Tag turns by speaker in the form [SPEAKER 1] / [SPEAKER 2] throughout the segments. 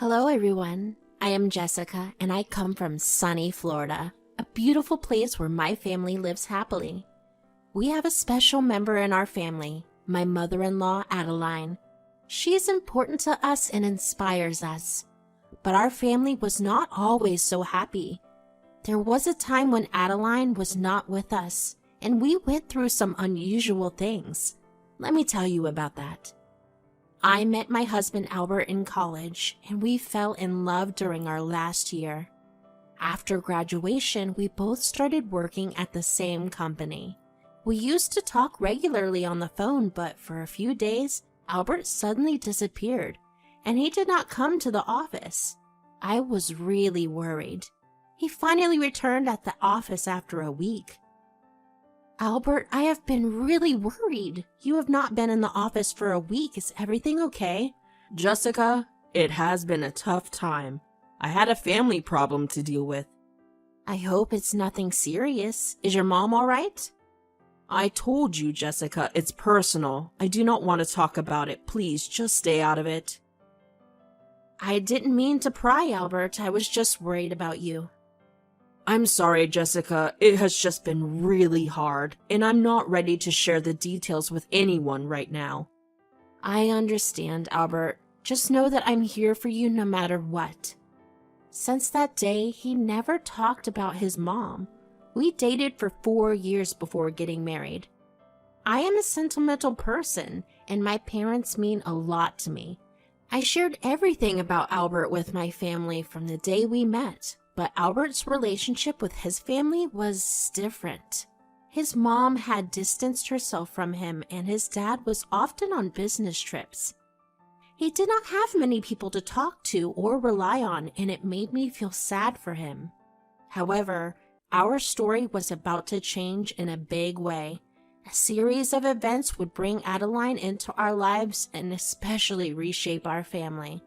[SPEAKER 1] Hello, everyone. I am Jessica, and I come from sunny Florida, a beautiful place where my family lives happily. We have a special member in our family, my mother-in-law, Adeline. She is important to us and inspires us. But our family was not always so happy. There was a time when Adeline was not with us, and we went through some unusual things. Let me tell you about that. I met my husband Albert in college, and we fell in love during our last year. After graduation, we both started working at the same company. We used to talk regularly on the phone, but for a few days, Albert suddenly disappeared, and he did not come to the office. I was really worried. He finally returned at the office after a week. Albert, I have been really worried. You have not been in the office for a week. Is everything okay?
[SPEAKER 2] Jessica, it has been a tough time. I had a family problem to deal with.
[SPEAKER 1] I hope it's nothing serious. Is your mom all right?
[SPEAKER 2] I told you, Jessica, it's personal. I do not want to talk about it. Please, just stay out of it.
[SPEAKER 1] I didn't mean to pry, Albert. I was just worried about you.
[SPEAKER 2] I'm sorry, Jessica. It has just been really hard, and I'm not ready to share the details with anyone right now.
[SPEAKER 1] I understand, Albert. Just know that I'm here for you no matter what. Since that day, he never talked about his mom. We dated for 4 years before getting married. I am a sentimental person, and my parents mean a lot to me. I shared everything about Albert with my family from the day we met. But Albert's relationship with his family was different. His mom had distanced herself from him, and his dad was often on business trips. He did not have many people to talk to or rely on, and it made me feel sad for him. However, our story was about to change in a big way. A series of events would bring Adeline into our lives and especially reshape our family.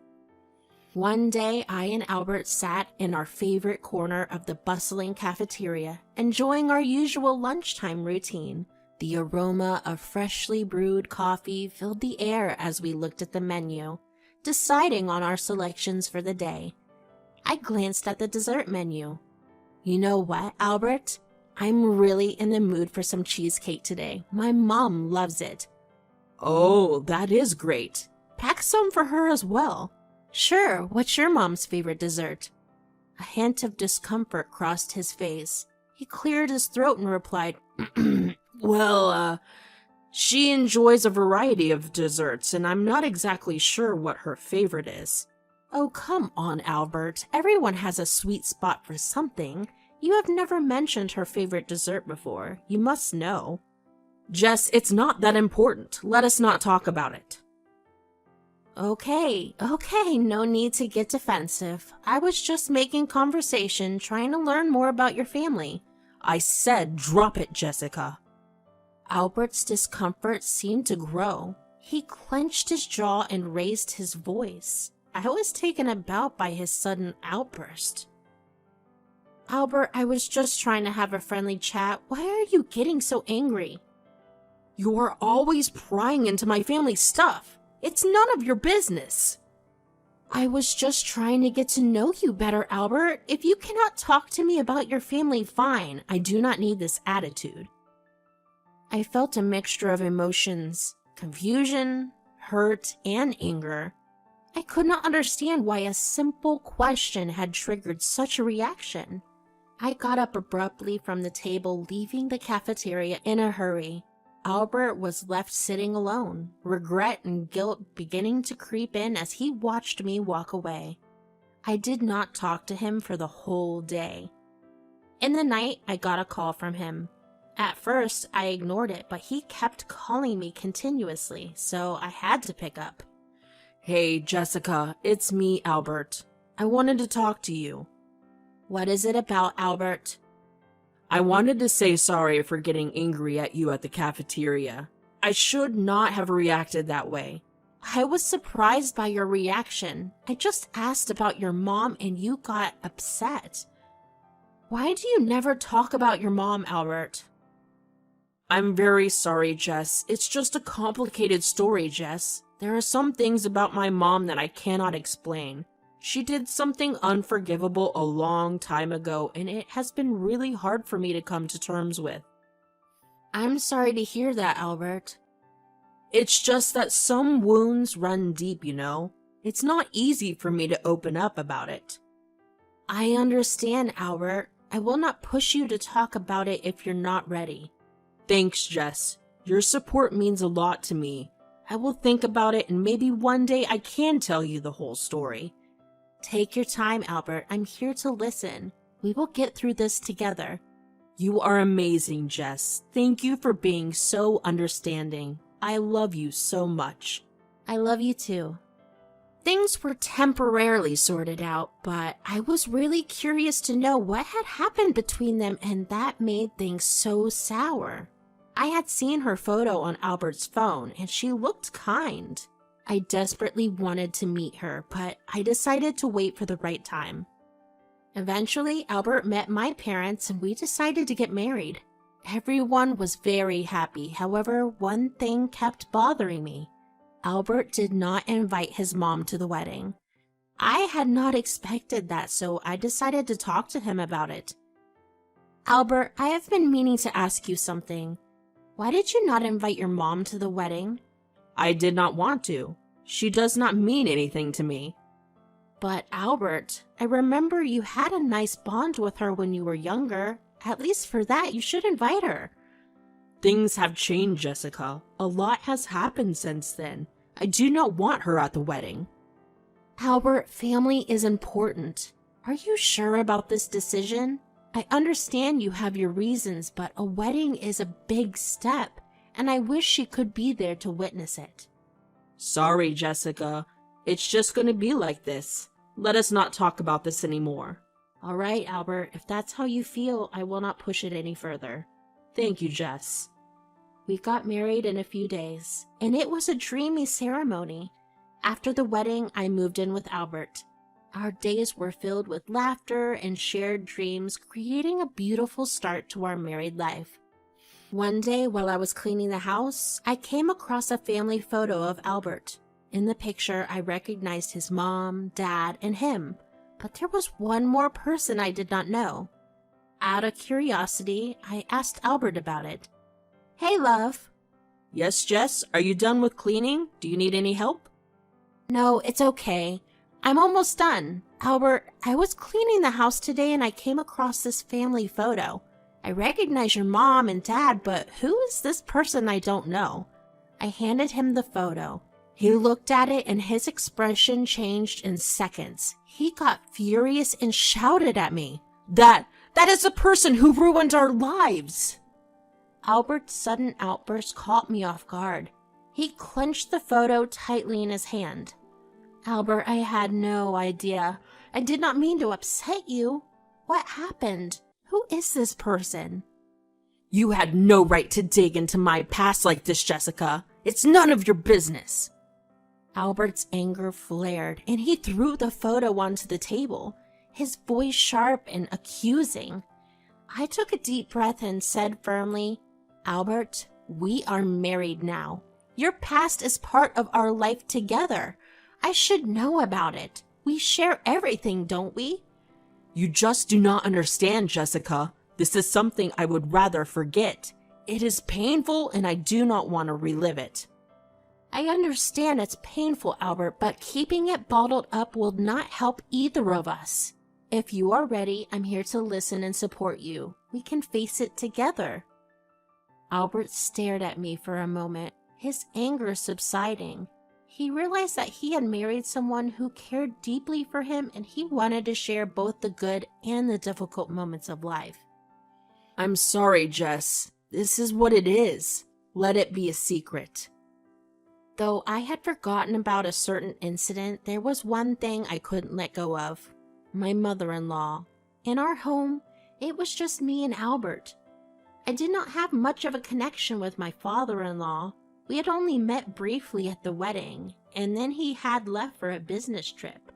[SPEAKER 1] One day, I and Albert sat in our favorite corner of the bustling cafeteria, enjoying our usual lunchtime routine. The aroma of freshly brewed coffee filled the air as we looked at the menu, deciding on our selections for the day. I glanced at the dessert menu. You know what, Albert? I'm really in the mood for some cheesecake today. My mom loves it.
[SPEAKER 2] Oh, that is great.
[SPEAKER 1] Pack some for her as well. Sure, what's your mom's favorite dessert? A hint of discomfort crossed his face. He cleared his throat and replied,
[SPEAKER 2] Well, she enjoys a variety of desserts, and I'm not exactly sure what her favorite is.
[SPEAKER 1] Oh, come on, Albert. Everyone has a sweet spot for something. You have never mentioned her favorite dessert before. You must know.
[SPEAKER 2] Jess, it's not that important. Let us not talk about it.
[SPEAKER 1] Okay, no need to get defensive. I was just making conversation, trying to learn more about your family.
[SPEAKER 2] I said drop it, Jessica.
[SPEAKER 1] Albert's discomfort seemed to grow. He clenched his jaw and raised his voice. I was taken aback by his sudden outburst. Albert, I was just trying to have a friendly chat. Why are you getting so angry?
[SPEAKER 2] You are always prying into my family stuff. It's none of your business.
[SPEAKER 1] I was just trying to get to know you better, Albert. If you cannot talk to me about your family, fine. I do not need this attitude. I felt a mixture of emotions, confusion, hurt, and anger. I could not understand why a simple question had triggered such a reaction. I got up abruptly from the table, leaving the cafeteria in a hurry. Albert was left sitting alone, regret and guilt beginning to creep in as he watched me walk away. I did not talk to him for the whole day. In the night, I got a call from him. At first, I ignored it, but he kept calling me continuously, so I had to pick up.
[SPEAKER 2] Hey, Jessica, it's me, Albert. I wanted to talk to you.
[SPEAKER 1] What is it about, Albert?
[SPEAKER 2] I wanted to say sorry for getting angry at you at the cafeteria. I should not have reacted that way.
[SPEAKER 1] I was surprised by your reaction. I just asked about your mom and you got upset. Why do you never talk about your mom, Albert?
[SPEAKER 2] I'm very sorry, Jess. It's just a complicated story, Jess. There are some things about my mom that I cannot explain. She did something unforgivable a long time ago, and it has been really hard for me to come to terms with.
[SPEAKER 1] I'm sorry to hear that, Albert.
[SPEAKER 2] It's just that some wounds run deep, you know? It's not easy for me to open up about it.
[SPEAKER 1] I understand, Albert. I will not push you to talk about it if you're not ready.
[SPEAKER 2] Thanks, Jess. Your support means a lot to me. I will think about it, and maybe one day I can tell you the whole story.
[SPEAKER 1] Take your time, Albert. I'm here to listen. We will get through this together.
[SPEAKER 2] You are amazing, Jess. Thank you for being so understanding. I love you so much.
[SPEAKER 1] I love you too. Things were temporarily sorted out, but I was really curious to know what had happened between them, and that made things so sour. I had seen her photo on Albert's phone, and she looked kind. I desperately wanted to meet her, but I decided to wait for the right time. Eventually, Albert met my parents, and we decided to get married. Everyone was very happy. However, one thing kept bothering me. Albert did not invite his mom to the wedding. I had not expected that, so I decided to talk to him about it. Albert, I have been meaning to ask you something. Why did you not invite your mom to the wedding?
[SPEAKER 2] I did not want to. She does not mean anything to me.
[SPEAKER 1] But Albert, I remember you had a nice bond with her when you were younger. At least for that, you should invite her.
[SPEAKER 2] Things have changed, Jessica. A lot has happened since then. I do not want her at the wedding.
[SPEAKER 1] Albert, family is important. Are you sure about this decision? I understand you have your reasons, but a wedding is a big step, and I wish she could be there to witness it.
[SPEAKER 2] Sorry, Jessica. It's just going to be like this. Let us not talk about this anymore.
[SPEAKER 1] All right, Albert, if that's how you feel, I will not push it any further.
[SPEAKER 2] Thank you, Jess.
[SPEAKER 1] We got married in a few days, and it was a dreamy ceremony. After the wedding, I moved in with Albert. Our days were filled with laughter and shared dreams, creating a beautiful start to our married life. One day, while I was cleaning the house, I came across a family photo of Albert. In the picture, I recognized his mom, dad, and him, but there was one more person I did not know. Out of curiosity, I asked Albert about it. Hey, love.
[SPEAKER 2] Yes, Jess? Are you done with cleaning? Do you need any help?
[SPEAKER 1] No, it's okay. I'm almost done. Albert, I was cleaning the house today and I came across this family photo. I recognize your mom and dad, but who is this person I don't know? I handed him the photo. He looked at it and his expression changed in seconds. He got furious and shouted at me.
[SPEAKER 2] That is the person who ruined our lives!
[SPEAKER 1] Albert's sudden outburst caught me off guard. He clenched the photo tightly in his hand. Albert, I had no idea. I did not mean to upset you. What happened? Who is this person?
[SPEAKER 2] You had no right to dig into my past like this, Jessica. It's none of your business.
[SPEAKER 1] Albert's anger flared, and he threw the photo onto the table, his voice sharp and accusing. I took a deep breath and said firmly, Albert, we are married now. Your past is part of our life together. I should know about it. We share everything, don't we?
[SPEAKER 2] You just do not understand, Jessica. This is something I would rather forget. It is painful and I do not want to relive it.
[SPEAKER 1] I understand it's painful, Albert, but keeping it bottled up will not help either of us. If you are ready, I'm here to listen and support you. We can face it together. Albert stared at me for a moment, his anger subsiding. He realized that he had married someone who cared deeply for him and he wanted to share both the good and the difficult moments of life.
[SPEAKER 2] I'm sorry, Jess. This is what it is. Let it be a secret.
[SPEAKER 1] Though I had forgotten about a certain incident, there was one thing I couldn't let go of. My mother-in-law. In our home, it was just me and Albert. I did not have much of a connection with my father-in-law. We had only met briefly at the wedding, and then he had left for a business trip.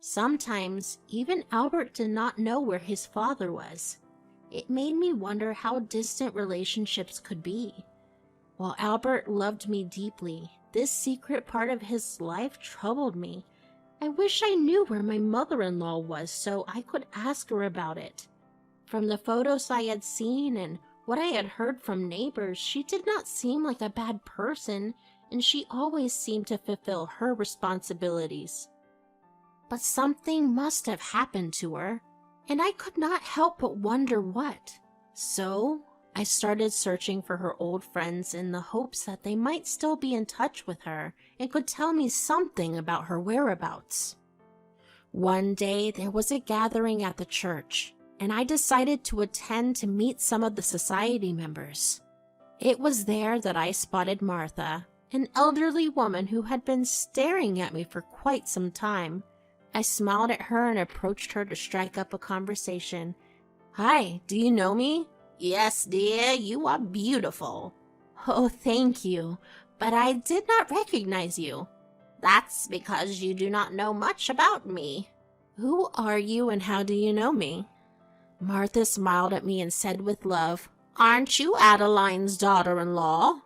[SPEAKER 1] Sometimes, even Albert did not know where his father was. It made me wonder how distant relationships could be. While Albert loved me deeply, this secret part of his life troubled me. I wish I knew where my mother-in-law was so I could ask her about it. From the photos I had seen and what I had heard from neighbors, she did not seem like a bad person, and she always seemed to fulfill her responsibilities. But something must have happened to her, and I could not help but wonder what. So I started searching for her old friends in the hopes that they might still be in touch with her and could tell me something about her whereabouts. One day there was a gathering at the church, and I decided to attend to meet some of the society members. It was there that I spotted Martha, an elderly woman who had been staring at me for quite some time. I smiled at her and approached her to strike up a conversation. "Hi, do you know me?" "Yes, dear, you are beautiful." "Oh, thank you, but I did not recognize you." "That's because you do not know much about me." "Who are you and how do you know me?" Martha smiled at me and said with love, "Aren't you Adeline's daughter-in-law?"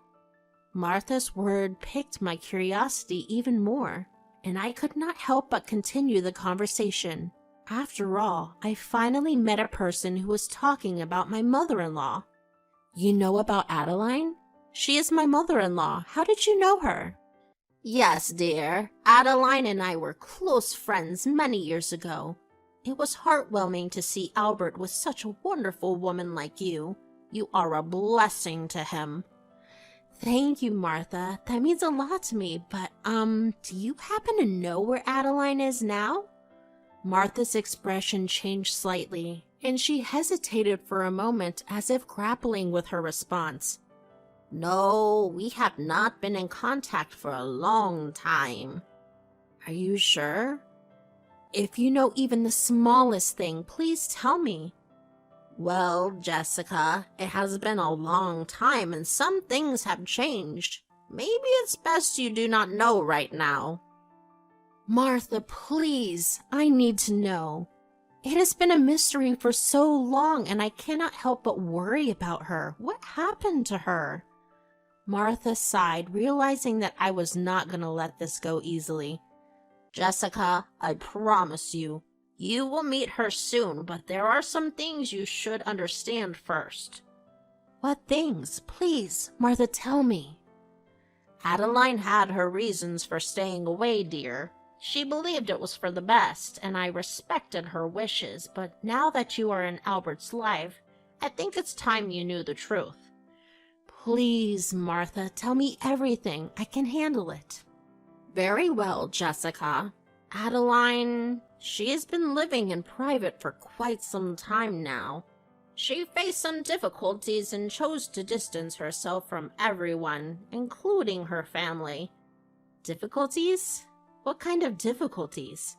[SPEAKER 1] Martha's word piqued my curiosity even more, and I could not help but continue the conversation. After all, I finally met a person who was talking about my mother-in-law. "You know about Adeline? She is my mother-in-law. How did you know her?" "Yes, dear. Adeline and I were close friends many years ago. It was heartwarming to see Albert with such a wonderful woman like you. You are a blessing to him." "Thank you, Martha. That means a lot to me, but, do you happen to know where Adeline is now?" Martha's expression changed slightly, and she hesitated for a moment as if grappling with her response. "No, we have not been in contact for a long time." "Are you sure? If you know even the smallest thing, please tell me." "Well, Jessica, it has been a long time and some things have changed. Maybe it's best you do not know right now." "Martha, please, I need to know. It has been a mystery for so long and I cannot help but worry about her. What happened to her?" Martha sighed, realizing that I was not going to let this go easily. "Jessica, I promise you, you will meet her soon, but there are some things you should understand first." "What things? Please, Martha, tell me." "Adeline had her reasons for staying away, dear. She believed it was for the best, and I respected her wishes, but now that you are in Albert's life, I think it's time you knew the truth." "Please, Martha, tell me everything. I can handle it." "Very well, Jessica. Adeline, she has been living in private for quite some time now. She faced some difficulties and chose to distance herself from everyone, including her family." "Difficulties? What kind of difficulties?"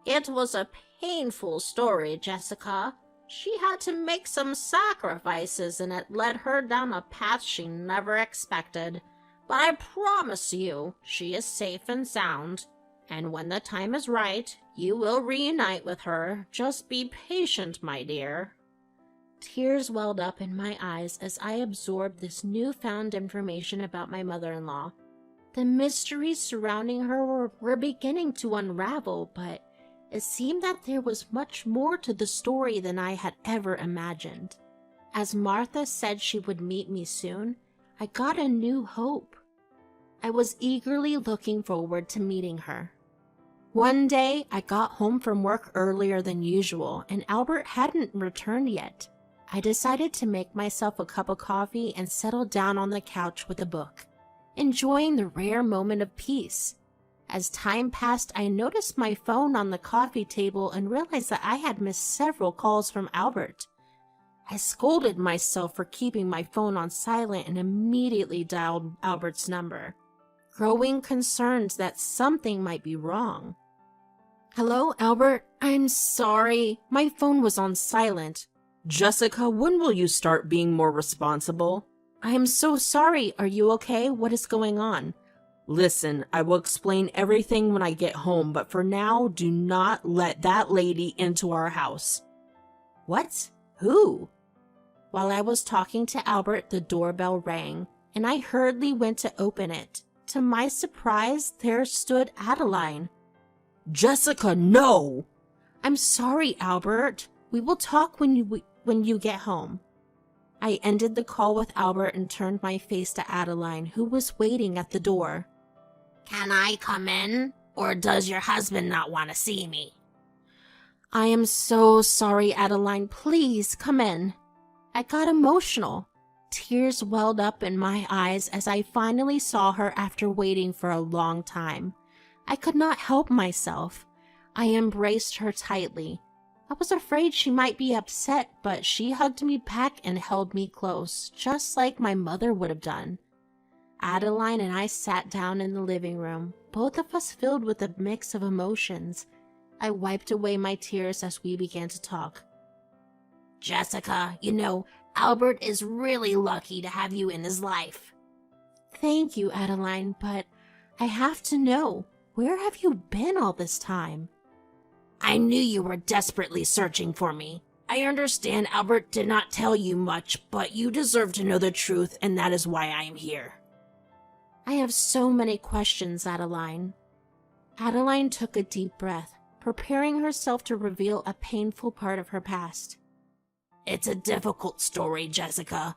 [SPEAKER 1] "It was a painful story, Jessica. She had to make some sacrifices and it led her down a path she never expected. But I promise you, she is safe and sound. And when the time is right, you will reunite with her. Just be patient, my dear." Tears welled up in my eyes as I absorbed this newfound information about my mother-in-law. The mysteries surrounding her were beginning to unravel, but it seemed that there was much more to the story than I had ever imagined. As Martha said she would meet me soon, I got a new hope. I was eagerly looking forward to meeting her. One day, I got home from work earlier than usual, and Albert hadn't returned yet. I decided to make myself a cup of coffee and settle down on the couch with a book, enjoying the rare moment of peace. As time passed, I noticed my phone on the coffee table and realized that I had missed several calls from Albert. I scolded myself for keeping my phone on silent and immediately dialed Albert's number, growing concerned that something might be wrong. "Hello, Albert. I'm sorry. My phone was on silent."
[SPEAKER 2] Jessica, when will you start being more responsible?
[SPEAKER 1] "I am so sorry. Are you okay? What is going on?"
[SPEAKER 2] Listen, I will explain everything when I get home, but for now, do not let that lady into our house."
[SPEAKER 1] "What? Who?" While I was talking to Albert, the doorbell rang, and I hurriedly went to open it. To my surprise, there stood Adeline.
[SPEAKER 2] Jessica, no!
[SPEAKER 1] I'm sorry, Albert. We will talk when you get home. I ended the call with Albert and turned my face to Adeline, who was waiting at the door.
[SPEAKER 3] Can I come in? Or does your husband not want to see me?
[SPEAKER 1] I am so sorry, Adeline. Please come in. I got emotional. Tears welled up in my eyes as I finally saw her after waiting for a long time. I could not help myself. I embraced her tightly. I was afraid she might be upset, but she hugged me back and held me close, just like my mother would have done. Adeline and I sat down in the living room, both of us filled with a mix of emotions. I wiped away my tears as we began to talk.
[SPEAKER 3] Jessica, Albert is really lucky to have you in his life.
[SPEAKER 1] Thank you, Adeline, but I have to know, where have you been all this time?
[SPEAKER 3] I knew you were desperately searching for me. I understand Albert did not tell you much, but you deserve to know the truth, and that is why I am here.
[SPEAKER 1] I have so many questions, Adeline. Adeline took a deep breath, preparing herself to reveal a painful part of her past.
[SPEAKER 3] It's a difficult story, Jessica.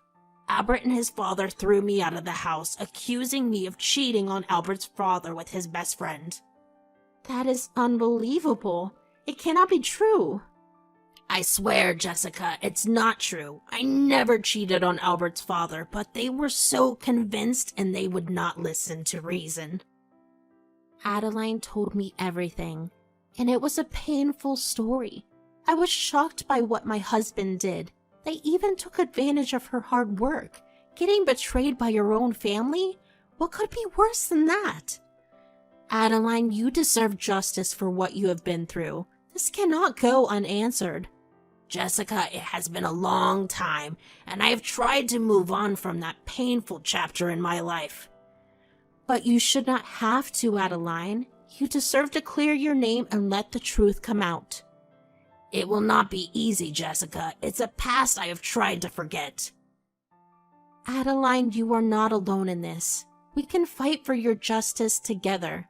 [SPEAKER 3] Albert and his father threw me out of the house, accusing me of cheating on Albert's father with his best friend.
[SPEAKER 1] That is unbelievable. It cannot be true.
[SPEAKER 3] I swear, Jessica, it's not true. I never cheated on Albert's father, but they were so convinced and they would not listen to reason.
[SPEAKER 1] Adeline told me everything, and it was a painful story. I was shocked by what my husband did. They even took advantage of her hard work. Getting betrayed by your own family? What could be worse than that? Adeline, you deserve justice for what you have been through. This cannot go unanswered.
[SPEAKER 3] Jessica, it has been a long time, and I have tried to move on from that painful chapter in my life.
[SPEAKER 1] But you should not have to, Adeline. You deserve to clear your name and let the truth come out.
[SPEAKER 3] It will not be easy, Jessica. It's a past I have tried to forget.
[SPEAKER 1] Adeline, you are not alone in this. We can fight for your justice together.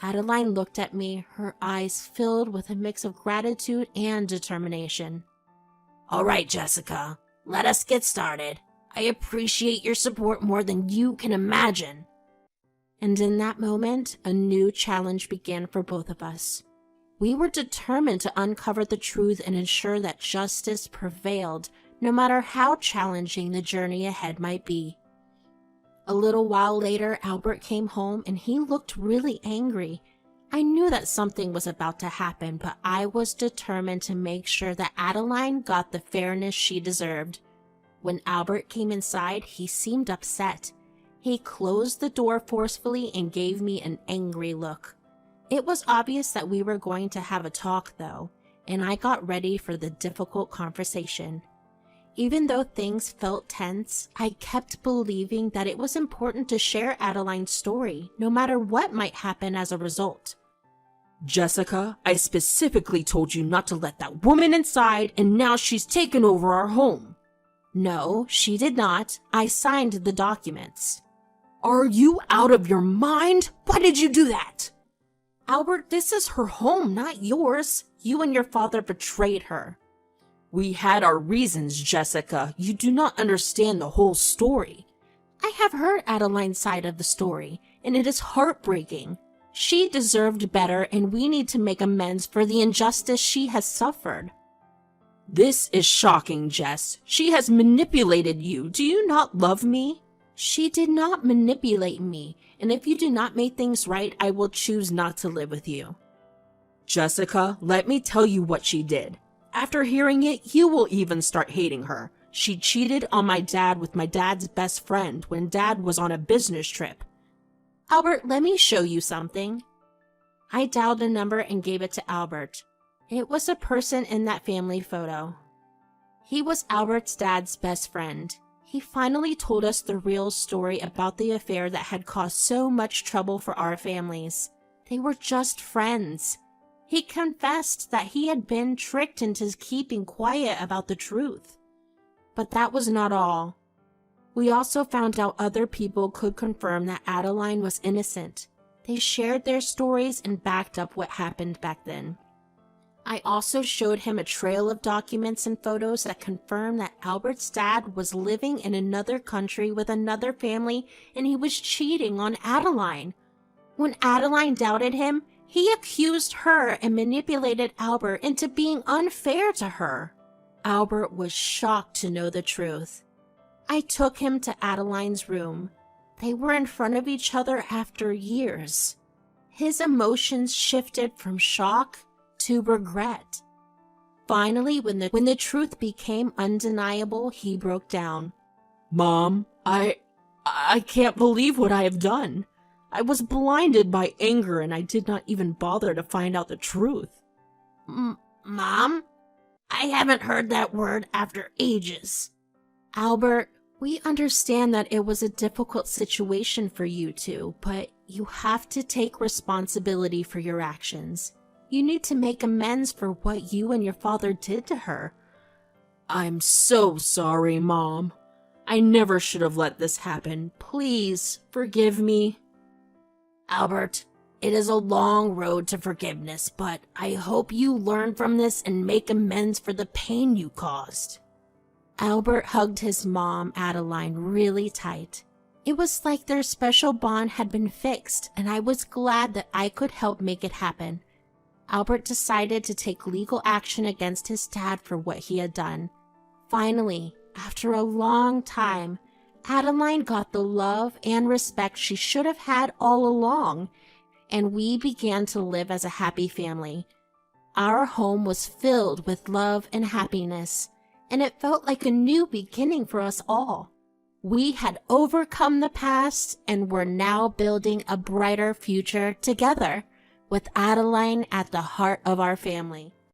[SPEAKER 1] Adeline looked at me, her eyes filled with a mix of gratitude and determination.
[SPEAKER 3] All right, Jessica, let us get started. I appreciate your support more than you can imagine.
[SPEAKER 1] And in that moment, a new challenge began for both of us. We were determined to uncover the truth and ensure that justice prevailed, no matter how challenging the journey ahead might be. A little while later, Albert came home and he looked really angry. I knew that something was about to happen, but I was determined to make sure that Adeline got the fairness she deserved. When Albert came inside, he seemed upset. He closed the door forcefully and gave me an angry look. It was obvious that we were going to have a talk, though, and I got ready for the difficult conversation. Even though things felt tense, I kept believing that it was important to share Adeline's story, no matter what might happen as a result.
[SPEAKER 2] Jessica, I specifically told you not to let that woman inside, and now she's taken over our home.
[SPEAKER 1] No, she did not. I signed the documents.
[SPEAKER 2] Are you out of your mind? Why did you do that?
[SPEAKER 1] Albert, this is her home, not yours. You and your father betrayed her.
[SPEAKER 2] We had our reasons, Jessica. You do not understand the whole story.
[SPEAKER 1] I have heard Adeline's side of the story, and it is heartbreaking. She deserved better, and we need to make amends for the injustice she has suffered.
[SPEAKER 2] This is shocking, Jess. She has manipulated you. Do you not love me?
[SPEAKER 1] She did not manipulate me, and if you do not make things right, I will choose not to live with you.
[SPEAKER 2] Jessica, let me tell you what she did. After hearing it, you will even start hating her. She cheated on my dad with my dad's best friend when Dad was on a business trip. Albert, let me show you something. I dialed a number and gave it to Albert. It was a person in that family photo. He was Albert's dad's best friend. He finally told us the real story about the affair that had caused so much trouble for our families. They were just friends. He confessed that he had been tricked into keeping quiet about the truth. But that was not all. We also found out other people could confirm that Adeline was innocent.
[SPEAKER 1] They shared their stories and backed up what happened back then. I also showed him a trail of documents and photos that confirmed that Albert's dad was living in another country with another family and he was cheating on Adeline. When Adeline doubted him, he accused her and manipulated Albert into being unfair to her. Albert was shocked to know the truth. I took him to Adeline's room. They were in front of each other after years. His emotions shifted from shock to regret. Finally, when the truth became undeniable, he broke down.
[SPEAKER 2] Mom, I can't believe what I have done. I was blinded by anger and I did not even bother to find out the truth.
[SPEAKER 3] Mom? I haven't heard that word after ages.
[SPEAKER 1] Albert, we understand that it was a difficult situation for you two, but you have to take responsibility for your actions. You need to make amends for what you and your father did to her.
[SPEAKER 2] I'm so sorry, Mom. I never should have let this happen. Please, forgive me.
[SPEAKER 3] Albert, it is a long road to forgiveness, but I hope you learn from this and make amends for the pain you caused.
[SPEAKER 1] Albert hugged his mom, Adeline, really tight. It was like their special bond had been fixed, and I was glad that I could help make it happen. Albert decided to take legal action against his dad for what he had done. Finally, after a long time, Adeline got the love and respect she should have had all along, and we began to live as a happy family. Our home was filled with love and happiness, and it felt like a new beginning for us all. We had overcome the past and were now building a brighter future together, with Adeline at the heart of our family.